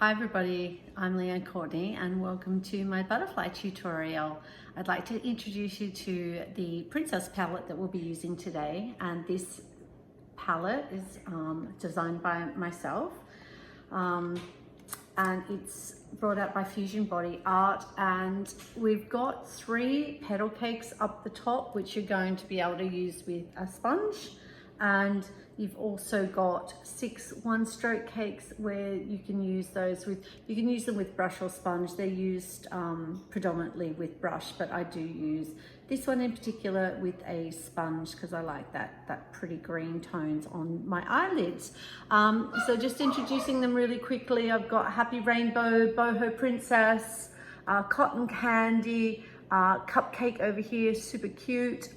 Hi everybody, I'm Leanne Courtney and welcome to my butterfly tutorial. I'd like to introduce you to the Princess palette that we'll be using today, and this palette is designed by myself and it's brought out by Fusion Body Art, and we've got 3 petal cakes up the top which you're going to be able to use with a sponge, and you've also got 6 one-stroke cakes where you can use those with, you can use them with brush or sponge. They're used predominantly with brush, but I do use this one in particular with a sponge because I like that pretty green tones on my eyelids. So just introducing them really quickly, I've got Happy Rainbow, Boho Princess, Cotton Candy, Cupcake over here, super cute,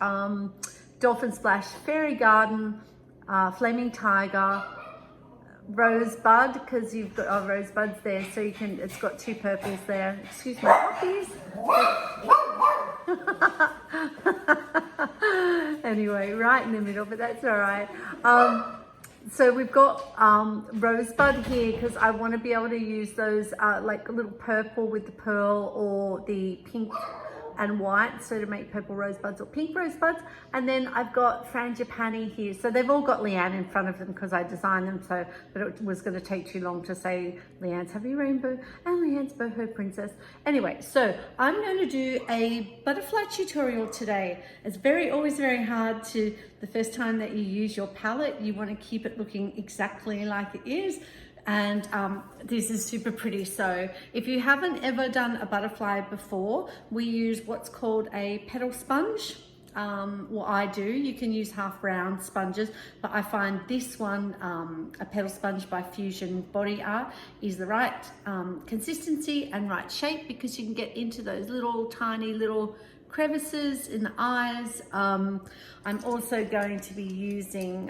Dolphin Splash, Fairy Garden, Flaming Tiger, Rosebud, because you've got rosebuds there, so you can, it's got 2 purples there. Excuse my puppies. Anyway, right in the middle, but that's all right. So we've got Rosebud here because I want to be able to use those like a little purple with the pearl or the pink and white, so to make purple rosebuds or pink rosebuds. And then I've got Frangipani here. So they've all got Leanne in front of them because I designed them, so, but it was going to take too long to say Leanne's Happy Rainbow and Leanne's Boho Princess. Anyway, so I'm going to do a butterfly tutorial today. It's always very hard to, the first time that you use your palette, you want to keep it looking exactly like it is. And this is super pretty. So if you haven't ever done a butterfly before, we use what's called a petal sponge. Well, I do. You can use half round sponges, but I find this one, a petal sponge by Fusion Body Art, is the right consistency and right shape, because you can get into those little tiny little crevices in the eyes. I'm also going to be using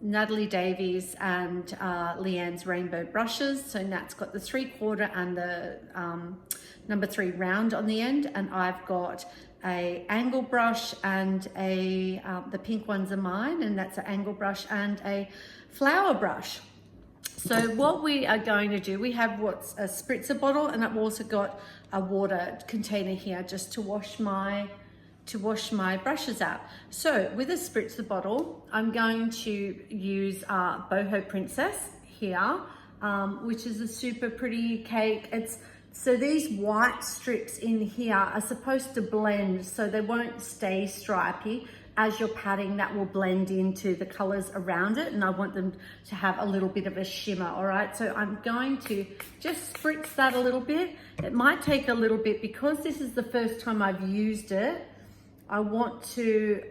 Natalie Davies and Leanne's rainbow brushes. So Nat's got the 3/4 and the number 3 round on the end, and I've got a angle brush and a the pink ones are mine, and that's an angle brush and a flower brush. So what we are going to do, we have what's a spritzer bottle, and I've also got a water container here just to wash my brushes out. So with a spritzer bottle, I'm going to use Boho Princess here, which is a super pretty cake. So these white strips in here are supposed to blend, so they won't stay stripy. As you're patting, that will blend into the colors around it, and I want them to have a little bit of a shimmer. All right, so I'm going to just spritz that a little bit. It might take a little bit because this is the first time I've used it. I want to,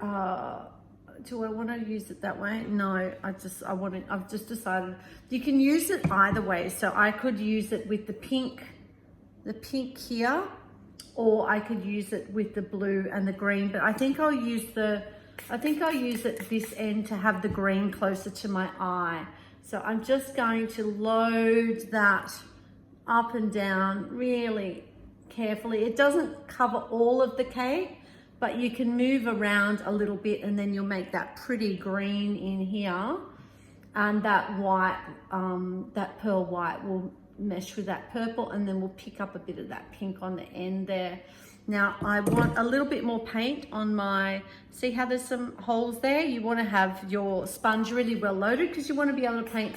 do I want to use it that way? No, I've just decided you can use it either way. So I could use it with the pink here, or I could use it with the blue and the green, but I think I'll use it this end to have the green closer to my eye. So I'm just going to load that up and down really carefully. It doesn't cover all of the cake, but you can move around a little bit, and then you'll make that pretty green in here, and that white, that pearl white will mesh with that purple, and then we'll pick up a bit of that pink on the end there. Now I want a little bit more paint on my, see how there's some holes there? You want to have your sponge really well loaded because you want to be able to paint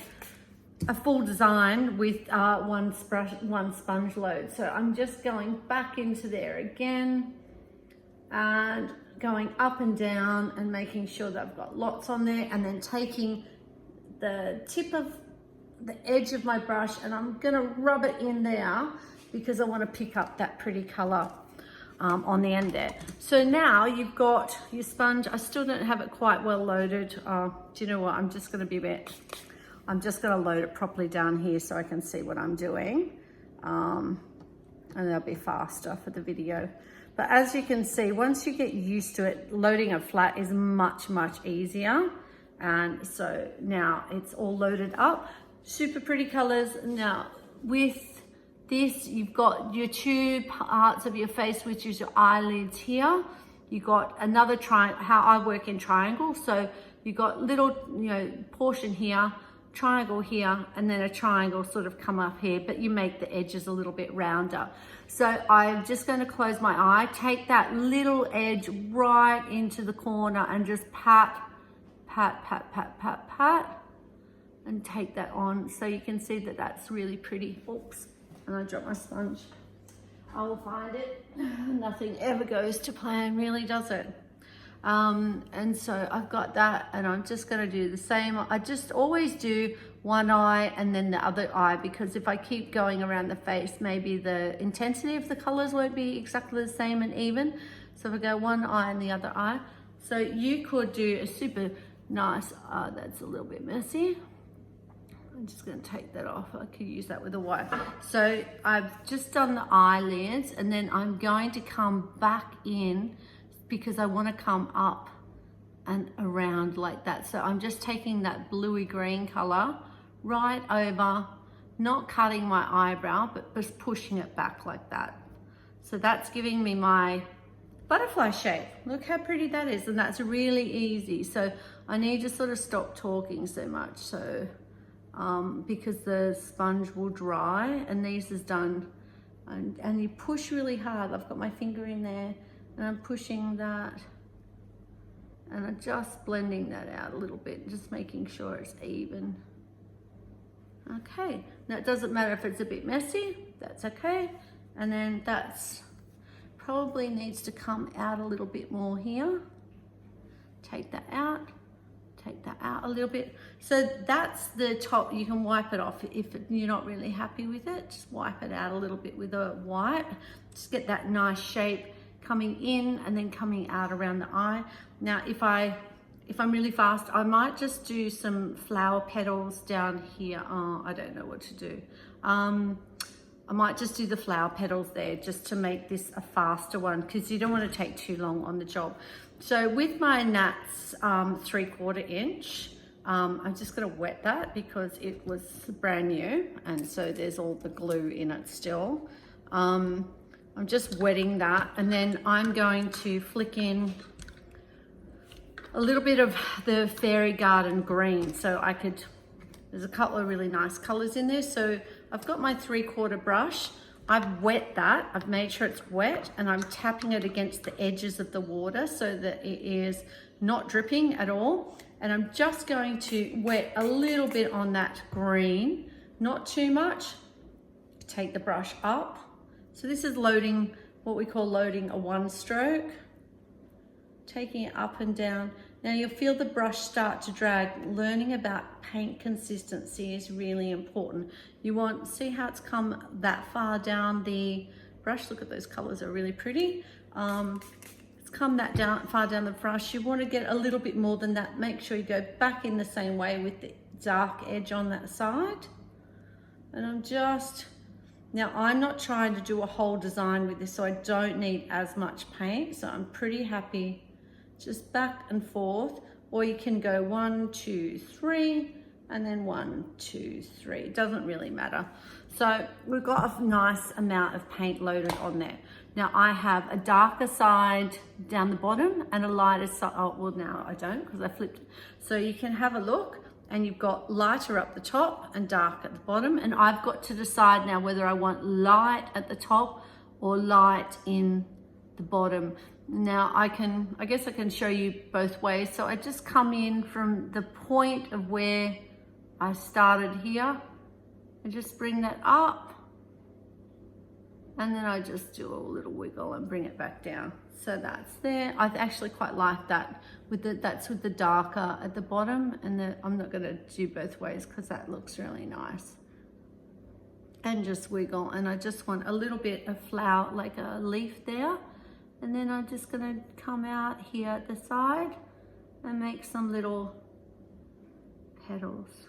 a full design with one sponge load. So I'm just going back into there again, and going up and down and making sure that I've got lots on there, and then taking the tip of the edge of my brush and I'm gonna rub it in there because I want to pick up that pretty color on the end there. So now you've got your sponge. I still don't have it quite well loaded. Do you know what? I'm just gonna load it properly down here so I can see what I'm doing. And that'll be faster for the video. But as you can see, once you get used to it, loading it flat is much, much easier. And so now it's all loaded up. Super pretty colors. Now with this, you've got your 2 parts of your face, which is your eyelids here. You've got another triangle, how I work in triangles. So you've got little, portion here, triangle here and then a triangle sort of come up here, but you make the edges a little bit rounder. So I'm just going to close my eye, take that little edge right into the corner and just pat, pat, pat, pat, pat, pat, and take that on. So you can see that that's really pretty. Oops, and I dropped my sponge. I will find it. Nothing ever goes to plan, really, does it? And so I've got that, and I'm just going to do the same. I just always do one eye and then the other eye, because if I keep going around the face, maybe the intensity of the colors won't be exactly the same and even. So if I go one eye and the other eye, so you could do a super nice, that's a little bit messy. I'm just going to take that off. I could use that with a wipe. So I've just done the eyelids, and then I'm going to come back in because I want to come up and around like that. So I'm just taking that bluey green color right over, not cutting my eyebrow, but just pushing it back like that. So that's giving me my butterfly shape. Look how pretty that is, and that's really easy. So I need to sort of stop talking so much, so because the sponge will dry, and these is done, and you push really hard. I've got my finger in there and I'm pushing that, and I'm just blending that out a little bit, just making sure it's even. Okay, now it doesn't matter if it's a bit messy, that's okay. And then that's probably needs to come out a little bit more here. Take that out a little bit. So that's the top. You can wipe it off if you're not really happy with it. Just wipe it out a little bit with a wipe. Just get that nice shape coming in and then coming out around the eye. Now if I'm really fast, I might just do some flower petals down here. Oh, I don't know what to do. I might just do the flower petals there just to make this a faster one, because you don't want to take too long on the job. So with my Nats 3/4 inch, I'm just going to wet that because it was brand new, and so there's all the glue in it still. I'm just wetting that, and then I'm going to flick in a little bit of the Fairy Garden green. So there's a couple of really nice colors in there. So I've got my 3/4 brush. I've wet that, I've made sure it's wet, and I'm tapping it against the edges of the water so that it is not dripping at all. And I'm just going to wet a little bit on that green, not too much. Take the brush up. So this is loading, what we call loading a 1-stroke. Taking it up and down. Now you'll feel the brush start to drag. Learning about paint consistency is really important. You want, see how it's come that far down the brush? Look at those colors, are really pretty. It's come that far down the brush. You want to get a little bit more than that. Make sure you go back in the same way with the dark edge on that side. And now I'm not trying to do a whole design with this, so I don't need as much paint. So I'm pretty happy just back and forth, or you can go 1, 2, 3, and then 1, 2, 3. It doesn't really matter. So we've got a nice amount of paint loaded on there. Now I have a darker side down the bottom and a lighter side. Oh, well now I don't, because I flipped it. So you can have a look, and you've got lighter up the top and dark at the bottom. And I've got to decide now whether I want light at the top or light in the bottom. Now I guess I can show you both ways. So I just come in from the point of where I started here and just bring that up. And then I just do a little wiggle and bring it back down. So that's there. I actually quite like that. That's with the darker at the bottom, and I'm not going to do both ways because that looks really nice. And just wiggle, and I just want a little bit of flower, like a leaf there. And then I'm just going to come out here at the side and make some little petals.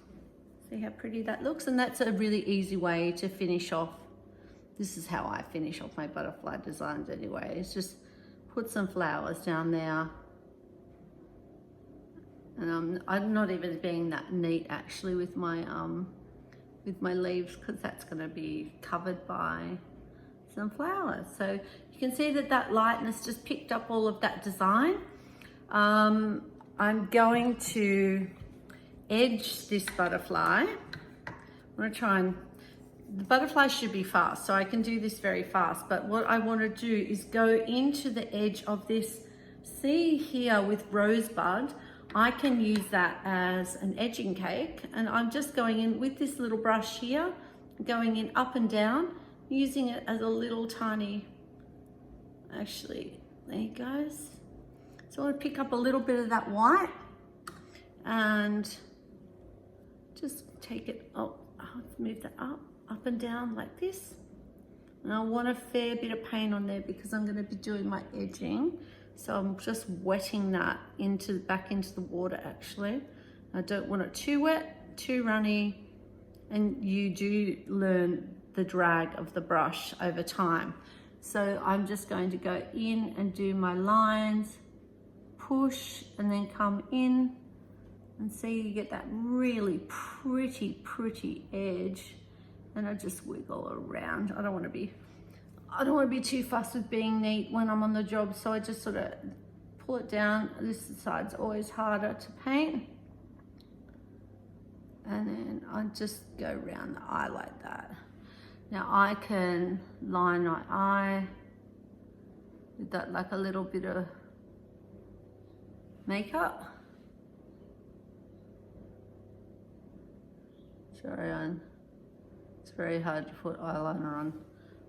See how pretty that looks? And that's a really easy way to finish off. This is how I finish off my butterfly designs anyway. It's just put some flowers down there. And I'm not even being that neat actually with my leaves, because that's going to be covered by some flowers. So you can see that lightness just picked up all of that design. I'm going to edge this butterfly. I'm gonna try and, the butterfly should be fast, so I can do this very fast, but what I wanna do is go into the edge of this. See here with Rosebud, I can use that as an edging cake, and I'm just going in with this little brush here, going in up and down, using it as a little tiny, actually, there it goes. So I want to pick up a little bit of that white and just take it, move that up and down like this. And I want a fair bit of paint on there because I'm going to be doing my edging. So I'm just wetting that back into the water actually. I don't want it too wet, too runny, and you do learn the drag of the brush over time. So I'm just going to go in and do my lines, push, and then come in, and see you get that really pretty edge. And I just wiggle around. I don't want to be too fussed with being neat when I'm on the job, so I just sort of pull it down. This side's always harder to paint. And then I just go around the eye like that. Now I can line my eye with that, like a little bit of makeup. Sorry, it's very hard to put eyeliner on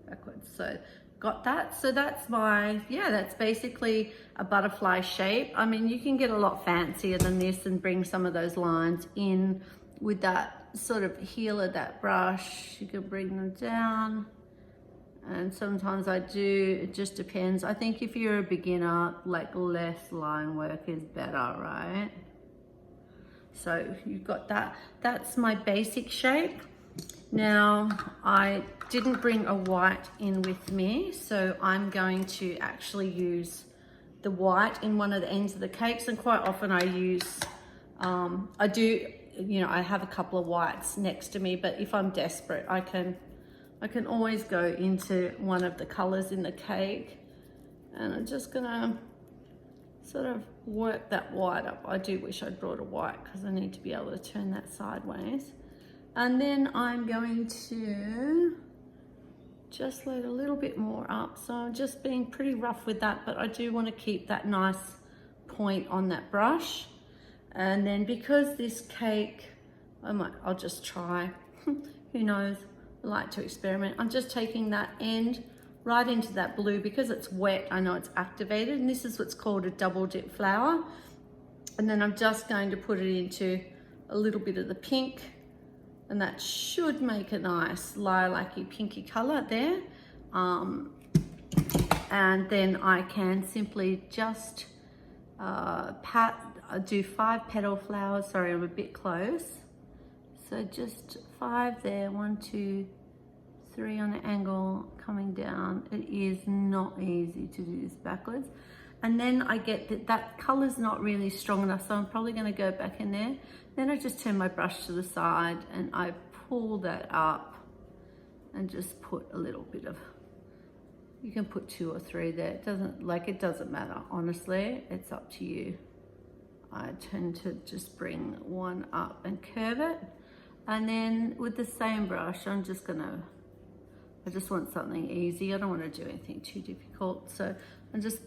backwards. So got that. So that's my, yeah, that's basically a butterfly shape. I mean, you can get a lot fancier than this and bring some of those lines in with that sort of heel of that brush. You can bring them down, and sometimes I do, it just depends. I think if you're a beginner, like less line work is better, right? So you've got that. That's my basic shape. Now, I didn't bring a white in with me, so I'm going to actually use the white in one of the ends of the cakes, and quite often I use, I do, you know, I have a couple of whites next to me, but if I'm desperate, I can always go into one of the colors in the cake, and I'm just gonna sort of work that white up. I do wish I'd brought a white because I need to be able to turn that sideways. And then I'm going to just load a little bit more up. So I'm just being pretty rough with that, but I do want to keep that nice point on that brush. And then because this cake, I'll just try, who knows, I like to experiment. I'm just taking that end right into that blue because it's wet. I know it's activated, and this is what's called a double dip flower. And then I'm just going to put it into a little bit of the pink, and that should make a nice lilac-y pinky color there. And then I can simply just do 5 petal flowers. Sorry, I'm a bit close. So just 5 there, 1, 2, 3 on an angle coming down. It is not easy to do this backwards. And then I get that color's not really strong enough, so I'm probably gonna go back in there. Then I just turn my brush to the side and I pull that up and just put a little bit of, you can put 2 or 3 there. It doesn't matter, honestly, it's up to you. I tend to just bring one up and curve it. And then with the same brush, I just want something easy. I don't want to do anything too difficult. So I'm just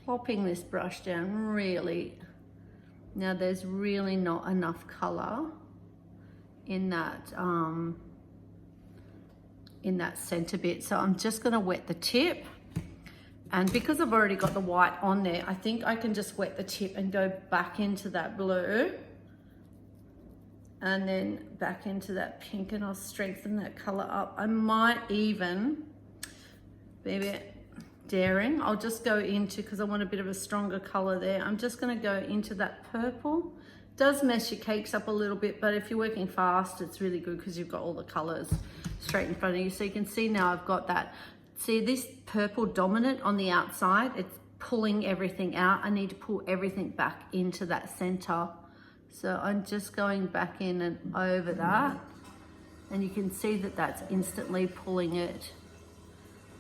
plopping this brush down really. Now there's really not enough color in that center bit. So I'm just gonna wet the tip. And because I've already got the white on there, I think I can just wet the tip and go back into that blue. And then back into that pink, and I'll strengthen that color up. I might even, maybe daring, I'll just go into, because I want a bit of a stronger color there, I'm just gonna go into that purple. Does mess your cakes up a little bit, but if you're working fast, it's really good because you've got all the colors straight in front of you. So you can see now I've got that. See this purple dominant on the outside, it's pulling everything out. I need to pull everything back into that center. So I'm just going back in and over that, and you can see that that's instantly pulling it.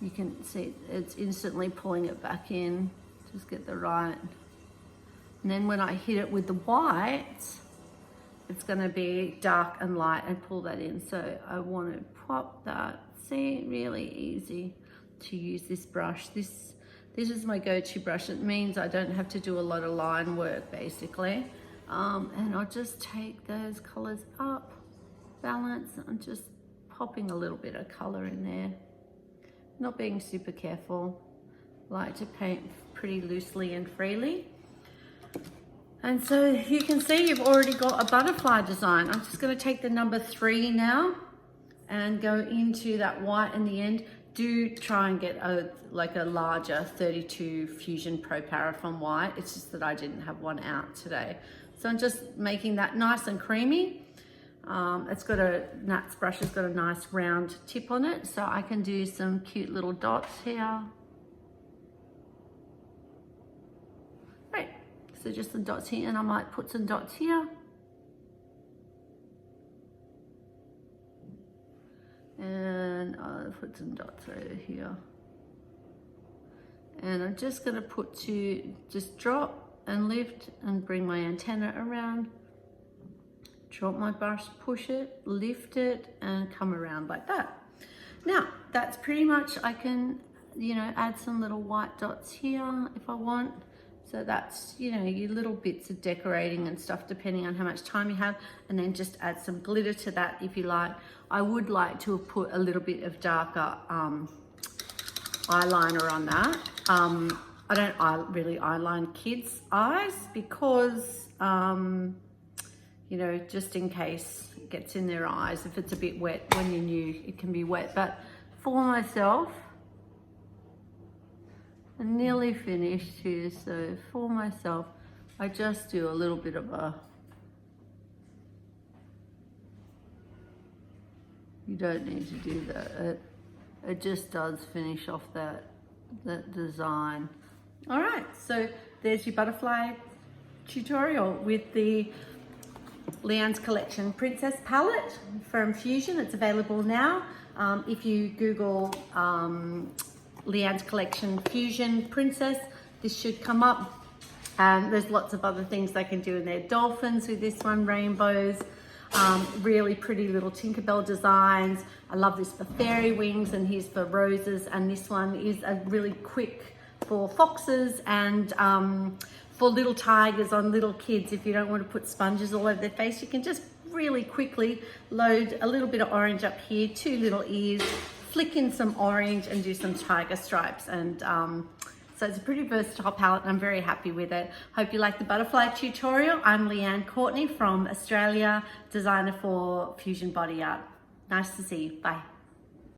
You can see it's instantly pulling it back in. Just get the right. And then when I hit it with the white, it's going to be dark and light, and pull that in. So I want to pop that. See, really easy to use this brush. This is my go-to brush. It means I don't have to do a lot of line work basically. And I'll just take those colors up, balance. I'm just popping a little bit of color in there. Not being super careful. Like to paint pretty loosely and freely. And so you can see you've already got a butterfly design. I'm just going to take the number 3 now and go into that white in the end. Do try and get a larger 32 Fusion Pro Paraffin white. It's just that I didn't have one out today. So I'm just making that nice and creamy. It's got Nat's brush has got a nice round tip on it, so I can do some cute little dots here. Right, so just some dots here, and I might put some dots here. And I'll put some dots over here. And I'm just gonna just drop and lift and bring my antenna around. Drop my brush, push it, lift it, and come around like that. Now, that's pretty much, I can, add some little white dots here if I want. So that's, your little bits of decorating and stuff, depending on how much time you have. And then just add some glitter to that if you like. I would like to have put a little bit of darker eyeliner on that. I don't really eyeline kids' eyes because, just in case it gets in their eyes. If it's a bit wet, when you're new, it can be wet. But for myself, I'm nearly finished here. So for myself, I just do a little bit of you don't need to do that. It just does finish off that design. All right, so there's your butterfly tutorial with the Leanne's Collection Princess Palette from Fusion. It's available now. If you Google Leanne's Collection Fusion Princess, this should come up. There's lots of other things they can do in there. Dolphins with this one, rainbows, really pretty little Tinkerbell designs. I love this for fairy wings, and here's for roses. And this one is a really quick for foxes and for little tigers on little kids. If you don't want to put sponges all over their face, you can just really quickly load a little bit of orange up here, 2 little ears, flick in some orange and do some tiger stripes. And so it's a pretty versatile palette, and I'm very happy with it. Hope you like the butterfly tutorial. I'm Leanne Courtney from Australia, designer for Fusion Body Art. Nice to see you. Bye.